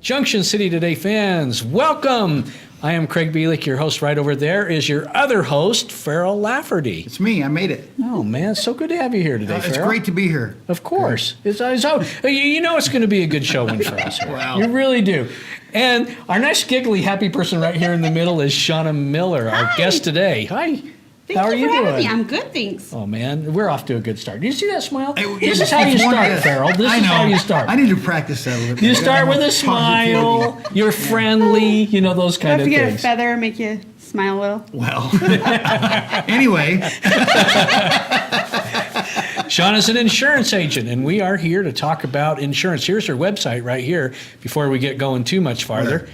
Junction City Today fans, welcome. I am Craig Bielik, your host. Right over there is your other host, Farrell Lafferty. It's me. I made it. Oh, man, it's so good to have you here today, It's Farrell. great to be here. Of course. You know it's going to be a good showing for us. Wow. You really do. And our nice, giggly, happy person right here in the middle is Shauna Miller, our guest today. Hi. How are you for doing? having me. I'm good, thanks. Oh, man, we're off to a good start. Do you see that smile? Hey, This is how you start, Farrell. This is how you start. I need to practice that a little bit. You start with a smile, you're friendly, you know, those kind of Don't forget a things. feather, make you smile a little. Well, anyway, Shauna's an insurance agent, and we are here to talk about insurance. Here's her website right here before we get going too much farther.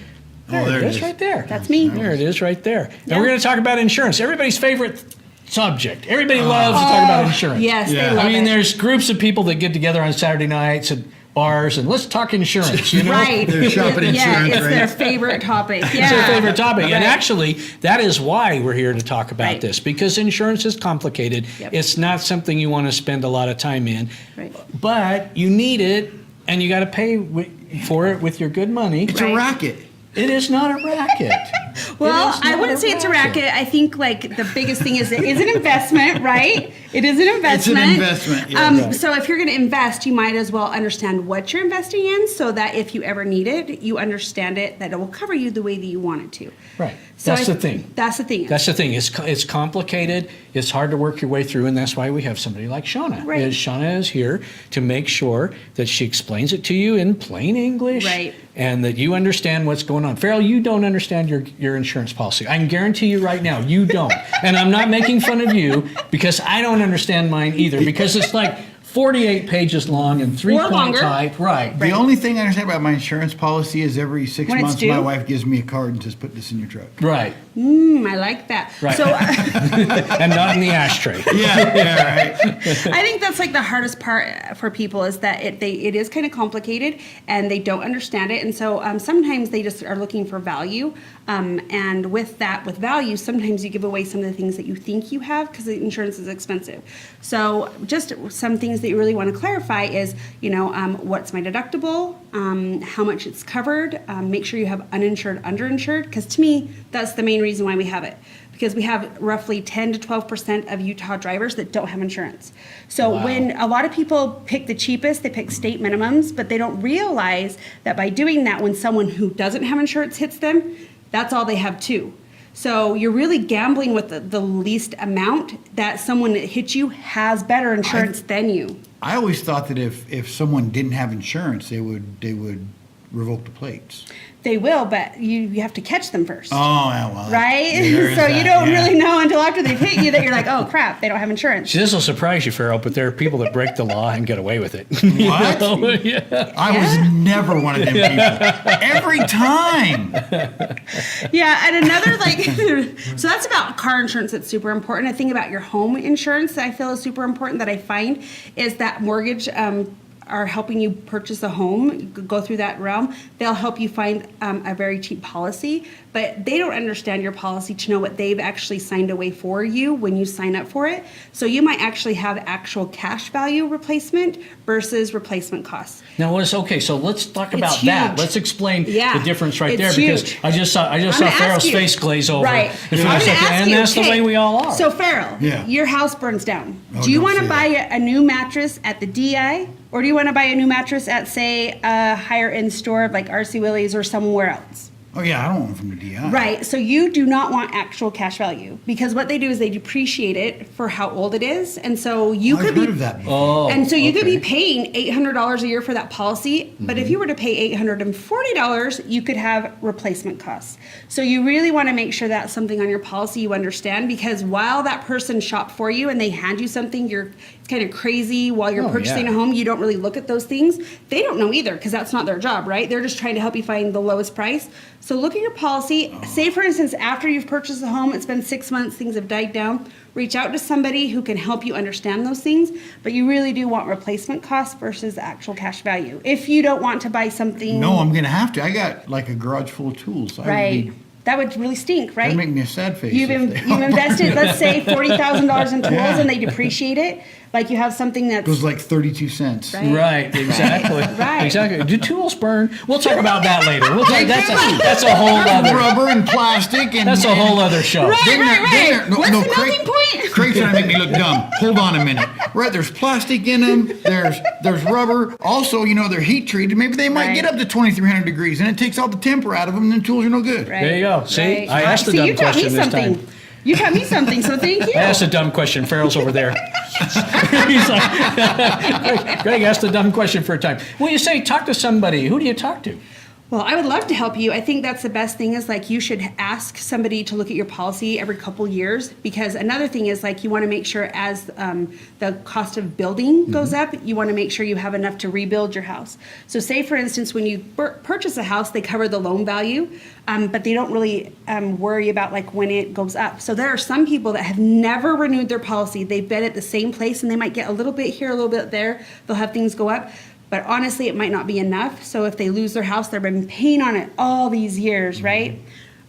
there it is right there. That's me. There it is right there. Yeah. And we're going to talk about insurance. Everybody's favorite subject. Everybody loves to talk about insurance. Yes, Yeah. they love I mean, it. there's groups of people that get together on Saturday nights at bars and let's talk insurance, you know? Right. They're shopping Yeah, insurance, it's right? their favorite topic. Yeah. It's their favorite topic. And Right. actually, that is why we're here to talk about Right. this, because insurance is complicated. Yep. It's not something you want to spend a lot of time in, Right. but you need it, and you got to pay for it with your good money. it's a Right. racket. It is not a racket. Well, It is I not wouldn't say it's a racket. I think like the biggest thing is it is an investment, right? It is an investment. investment, yeah. Right. So if you're going to invest, you might as well understand what you're investing in, so that if you ever need it, you understand it, that it will cover you the way that you want it to. Right. So That's the thing. That's the thing. That's the thing. It's complicated. It's hard to work your way through, and that's why we have somebody like Shauna. Right. Shauna is here to make sure that she explains it to you in plain English, Right. and that you understand what's going on. Farrell, you don't understand your insurance policy. I can guarantee you right now, you don't. And I'm not making fun of you because I don't understand mine either, because it's like 48 pages long and 3-point longer. type. Right. The only thing I understand about my insurance policy is every 6 When it's months due? my wife gives me a card and says, "Put this in your truck." Right. I like that. Right. So And not in the ashtray. Yeah, right. I think that's like the hardest part for people is that it is kind of complicated and they don't understand it, and so sometimes they just are looking for value, and with value, sometimes you give away some of the things that you think you have because the insurance is expensive. So just some things that you really want to clarify is, what's my deductible, how much it's covered, make sure you have uninsured, underinsured, because to me that's the main reason why we have it. Because we have roughly 10 to 12% of Utah drivers that don't have insurance. So Wow. when a lot of people pick the cheapest, they pick state minimums, but they don't realize that by doing that, when someone who doesn't have insurance hits them, that's all they have too. So you're really gambling with the least amount, that someone that hits you has better insurance than you. I always thought that if someone didn't have insurance, they would revoke the plates. They will, but you have to catch them first. Oh, yeah, well. Right? there is So you that, don't yeah. really know until after they've hit you that you're like, oh crap, they don't have insurance. This will surprise you, Farrell, but there are people that break the law and get away with it. What? Yeah. I was never one of them people. Every time. Yeah, and another so that's about car insurance. That's super important. I think about your home insurance that I feel is super important, that I find is that mortgage are helping you purchase a home, go through that realm. They'll help you find a very cheap policy, but they don't understand your policy to know what they've actually signed away for you when you sign up for it. So you might actually have actual cash value replacement versus replacement costs. Now, okay, so let's talk about It's that. huge. Let's explain Yeah, the difference right it's there, because huge. I just saw gonna Farrell's ask you- face glaze over. Right. And I'm I gonna said, ask and you, that's the okay, way we all are. So Farrell, Yeah. your house burns down. Oh, Do you don't want to say buy that. a new mattress at the DI, or do you want to buy a new mattress at, say, a higher end store like RC Willie's or somewhere else? Oh, yeah, I don't want them from the DI. Right, so you do not want actual cash value, because what they do is they depreciate it for how old it is, and so you I've could heard be of that before. Oh, and so you could okay. be paying $800 a year for that policy, but if you were to pay $840, you could have replacement costs. So you really want to make sure that's something on your policy you understand, because while that person shopped for you and they hand you something, it's kind of crazy while you're Oh, purchasing yeah. a home, you don't really look at those things. They don't know either, because that's not their job, right? They're just trying to help you find the lowest price. So look at your policy. Say, for instance, after you've purchased the home, it's been 6 months, things have died down. Reach out to somebody who can help you understand those things, but you really do want replacement costs versus actual cash value. If you don't want to buy something. No, I'm going to have to. I got like a garage full of tools. I Right. would be That would really stink, right? That'd make me a sad face. You've invested, let's say, $40,000 in tools, Yeah. and they depreciate it. Like you have something that's It was like 32 cents. Right. Right, exactly. Right. Exactly. Do tools burn? We'll talk about that later. That's a whole other Rubber and plastic and that's a whole other show. Right. What's the Craig- melting point? Craig's trying to make me look dumb. Hold on a minute. Right, there's plastic in them. There's rubber. Also, they're heat treated. Maybe they might Right. get up to 2,300 degrees, and it takes all the temper out of them, and the tools are no good. Right. There you go. See? Right. I asked a See, dumb you taught me question this something. time. You taught me something, so thank you. I asked a dumb question. Farrell's over there. He's like, Greg asked a dumb question for a time. Well, you say talk to somebody. Who do you talk to? Well, I would love to help you. I think that's the best thing is like you should ask somebody to look at your policy every couple years, because another thing is like you want to make sure as the cost of building goes up, you want to make sure you have enough to rebuild your house. So say for instance, when you purchase a house, they cover the loan value, but they don't really worry about like when it goes up. So there are some people that have never renewed their policy. They've been at the same place and they might get a little bit here, a little bit there. They'll have things go up. But honestly, it might not be enough. So if they lose their house, they've been paying on it all these years, right?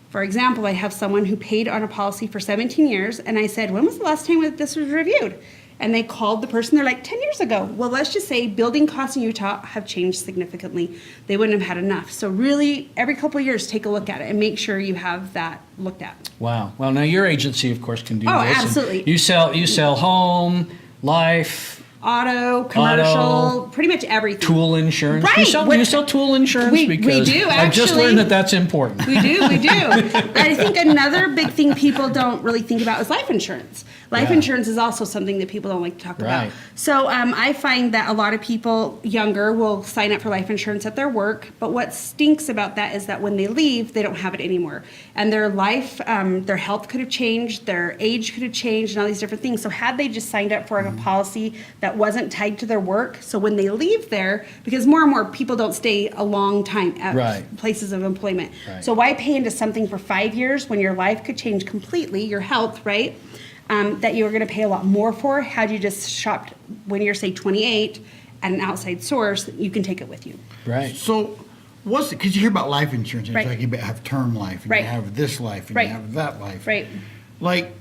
For example, I have someone who paid on a policy for 17 years, and I said, when was the last time that this was reviewed? And they called the person, they're like, 10 years ago. Well, let's just say building costs in Utah have changed significantly. They wouldn't have had enough. So really, every couple of years, take a look at it and make sure you have that looked at. Wow. Well, now your agency, of course, can do Oh, this. And absolutely. You sell home, life, Auto, commercial, pretty much everything. tool insurance. Right. You sell tool insurance? We Because do, I just actually. learned that that's important. We do. I think another big thing people don't really think about is life insurance. Life Yeah. insurance is also something that people don't like to talk about. Right. So I find that a lot of people younger will sign up for life insurance at their work, but what stinks about that is that when they leave, they don't have it anymore. And their life, their health could have changed, their age could have changed, and all these different things. So had they just signed up for a policy that wasn't tied to their work, so when they leave there, because more and more people don't stay a long time at Right. places of employment. Right. So why pay into something for 5 years when your life could change completely, your health, right? That you were going to pay a lot more for had you just shopped when you're, say, 28 at an outside source, you can take it with you. Right. So, because you hear about life insurance, and Right. it's like you have term life, and Right. you have this life, and Right. you have that life. Right. Like,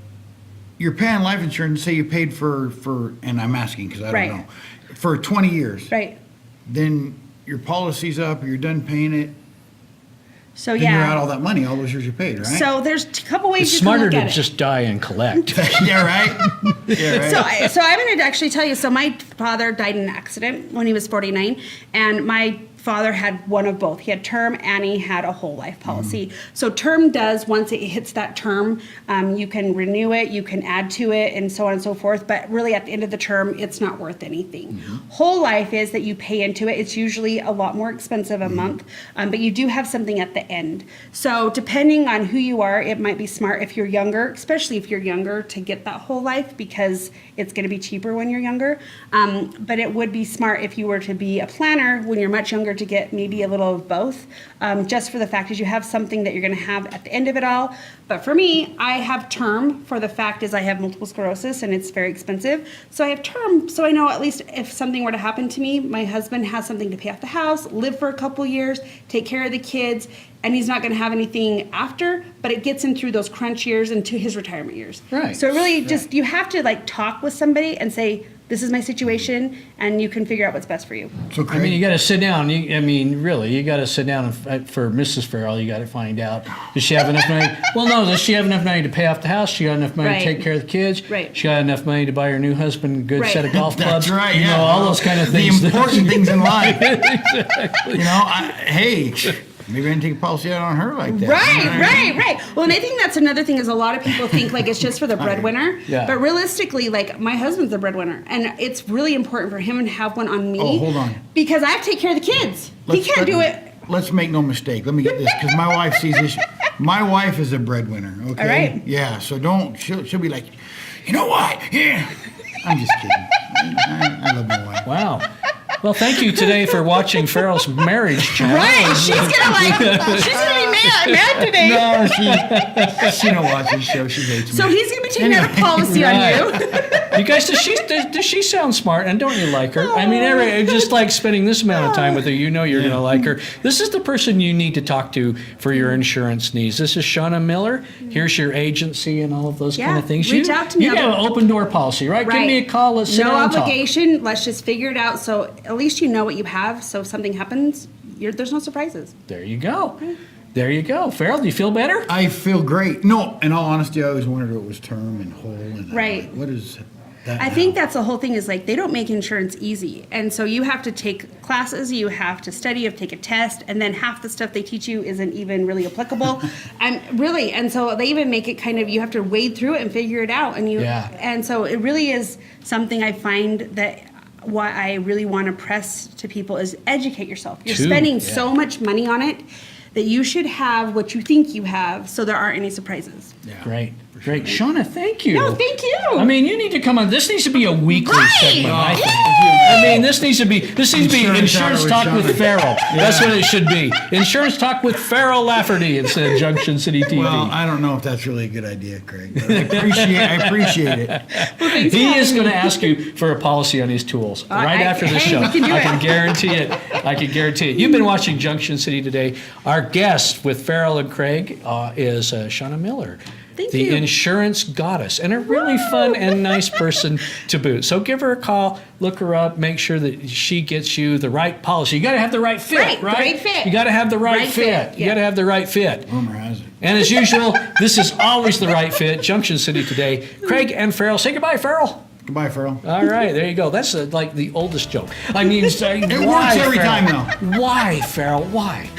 you're paying life insurance, say you paid for and I'm asking because I Right. don't know, for 20 years. Right. Then your policy's up, you're done paying it, So then you're out yeah. all that money, all those years you paid, right? So there's a couple ways It's you can smarter look to at it. just die and collect. yeah, right? Yeah, right. So I'm going to actually tell you. So my father died in an accident when he was 49, and my father had one of both. He had term and he had a whole life policy. So term does, once it hits that term, you can renew it, you can add to it, and so on and so forth. But really, at the end of the term, it's not worth anything. Whole life is that you pay into it. It's usually a lot more expensive a month, but you do have something at the end. So depending on who you are, it might be smart if you're younger, especially if you're younger, to get that whole life because it's going to be cheaper when you're younger. But it would be smart if you were to be a planner when you're much younger to get maybe a little of both, just for the fact is you have something that you're going to have at the end of it all. But for me, I have term for the fact is I have multiple sclerosis and it's very expensive. So I have term, so I know at least if something were to happen to me, my husband has something to pay off the house, live for a couple years, take care of the kids, and he's not going to have anything after, but it gets him through those crunch years and to his retirement years. Right. So really just, you have to like talk with somebody and say, this is my situation, and you can figure out what's best for you. So, I Craig, mean, you got to sit down. Really, you got to sit down and, for Mrs. Farrell. You got to find out, does she have enough money? Well, no. Does she have enough money to pay off the house? She got enough money Right. to take care of the kids? Right. She got enough money to buy her new husband a good Right. set of golf clubs? that's right, You yeah. know, all those kind of things. The important things in life. Exactly. Hey, maybe I can take a policy out on her like that. Right. Well, and I think that's another thing is a lot of people think like it's just for the breadwinner. Yeah. But realistically, like my husband's the breadwinner, and it's really important for him to have one on me. Oh, hold on. Because I have to take care of the kids. He can't do it. Let's make no mistake. Let me get this, because my wife sees this. My wife is a breadwinner, okay? All right. Yeah, so she'll be like, you know what? Yeah. I'm just kidding. I love my wife. Wow. Well, thank you today for watching Farrell's marriage channel. Right. She's gonna be I'm mad today. No, she don't watch this show. She hates me. So he's going to be taking out a policy on you. You guys, does she sound smart? And don't you like her? I mean, just like spending this amount of time with her, you know you're going to like her. This is the person you need to talk to for your insurance needs. This is Shauna Miller. Here's your agency and all of those kind of things. Reach out to me. You got an open door policy, right? Give me a call. Let's sit no down and talk. obligation. Let's just figure it out. So at least you know what you have. So if something happens, there's no surprises. There you go. There you go. Farrell, do you feel better? I feel great. No, in all honesty, I always wondered what was term and whole. And Right. what is that? I think that's the whole thing is like they don't make insurance easy. And so you have to take classes, you have to study, you have to take a test, and then half the stuff they teach you isn't even really applicable. And so they even make it kind of, you have to wade through it and figure it out. And so it really is something I find that what I really want to press to people is educate yourself. You're spending so much money on it that you should have what you think you have so there aren't any surprises. Yeah. Great. Shauna, thank you. No, thank you. I mean, you need to come on. This needs to be a weekly segment, I think. Yeah. I mean, this needs to be Insurance Talk with Farrell. That's what it should be. Insurance Talk with Farrell Lafferty instead of Junction City TV. Well, I don't know if that's really a good idea, Craig. But I appreciate it. He is going to ask you for a policy on his tools right after the show. we can do I it. can guarantee it. I can guarantee it. You've been watching Junction City today. Our guest with Farrell and Craig is Shauna Miller. Thank the you. insurance goddess, and a really fun and nice person to boot. So give her a call, look her up, make sure that she gets you the right policy. You got to have the right fit, right? The right fit. You got to have the right fit. You got to have the right fit. Rumor has it. And as usual, this is always the right fit. Junction City today. Craig and Farrell. Say goodbye, Farrell. Goodbye, Farrell. All right, there you go. That's like the oldest joke. I mean, It works every time, though. Why, Farrell? Why?